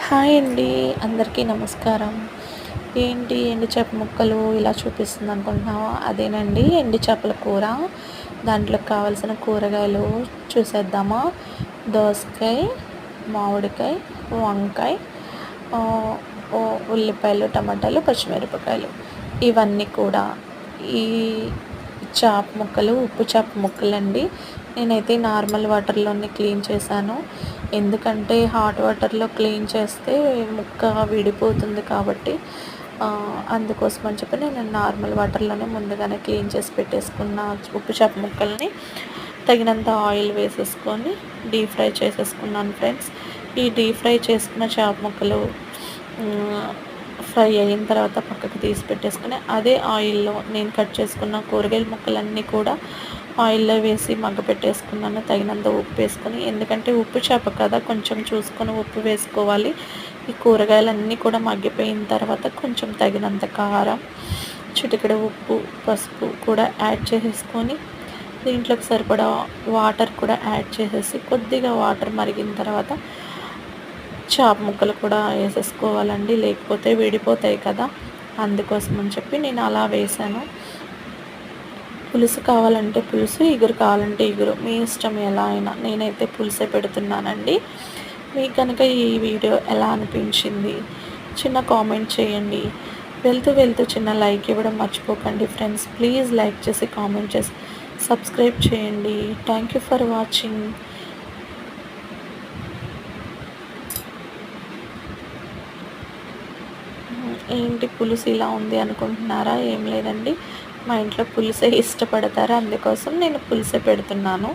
Hi అండి. అందరికీ నమస్కారం. ఏంటి ఎండు చేప ముక్కలు ఇలా చూపిస్తుంది అనుకుంటున్నావా? అదేనండి ఎండు చేపల కూర. దాంట్లోకి కావాల్సిన కూరగాయలు చూసేద్దామా? దోసకాయ, మామిడికాయ, వంకాయ, ఆహ్, ఉల్లిపాయలు, టమాటాలు, పచ్చిమిరపకాయలు ఇవన్నీ కూడా ఈ చేప ముక్కలు ఉప్పు చేప ముక్కలండి. నేనైతే నార్మల్ వాటర్‌లోనే క్లీన్ చేశాను. ఎందుకంటే హాట్ వాటర్‌లో క్లీన్ చేస్తే ముక్క విడిపోతుంది కాబట్టి అందుకోసం అని చెప్పి నేను నార్మల్ వాటర్‌లోనే ముందుగానే క్లీన్ చేసి పెట్టేసుకున్న ఉప్పు చేప ముక్కల్ని తగినంత ఆయిల్ వేసేసుకొని డీప్ ఫ్రై చేసేసుకున్నాను ఫ్రెండ్స్. ఈ డీప్ ఫ్రై చేసుకున్న చేప ముక్కలు ఫ్రై అయిన తర్వాత పక్కకు తీసి పెట్టేసుకొని అదే ఆయిల్‌లో నేను కట్ చేసుకున్న కూరగాయల ముక్కలన్నీ కూడా ఆయిల్‌లో వేసి మగ్గపెట్టేసుకున్నాను. తగినంత ఉప్పు వేసుకొని, ఎందుకంటే ఉప్పు చేప కదా కొంచెం చూసుకొని ఉప్పు వేసుకోవాలి. ఈ కూరగాయలన్నీ కూడా మగ్గిపోయిన తర్వాత కొంచెం తగినంత కారం, చిటికెడు ఉప్పు, పసుపు కూడా యాడ్ చేసేసుకొని దీంట్లోకి సరిపడా వాటర్ కూడా యాడ్ చేసేసి కొద్దిగా వాటర్ మరిగిన తర్వాత చేప ముక్కలు కూడా వేసేసుకోవాలండి. లేకపోతే విడిపోతాయి కదా, అందుకోసం అని చెప్పి నేను అలా వేసాను. పులుసు కావాలంటే పులుసు, ఇగురు కావాలంటే ఇగురు, మీ ఇష్టం ఎలా అయినా. నేనైతే పులుసే పెడుతున్నానండి. మీకు కనుక ఈ వీడియో ఎలా అనిపించింది చిన్న కామెంట్ చేయండి. వెళ్తూ వెళ్తూ చిన్న లైక్ ఇవ్వడం మర్చిపోకండి ఫ్రెండ్స్. ప్లీజ్ లైక్ చేసి కామెంట్ చేసి సబ్స్క్రైబ్ చేయండి. Thank you for watching. ఏంటి పులుసు ఇలా ఉంది అనుకుంటున్నారా? ఏం లేదండి, మా ఇంట్లో పులుసే ఇష్టపడతారు, అందుకోసం నేను పులుసే పెడుతున్నాను.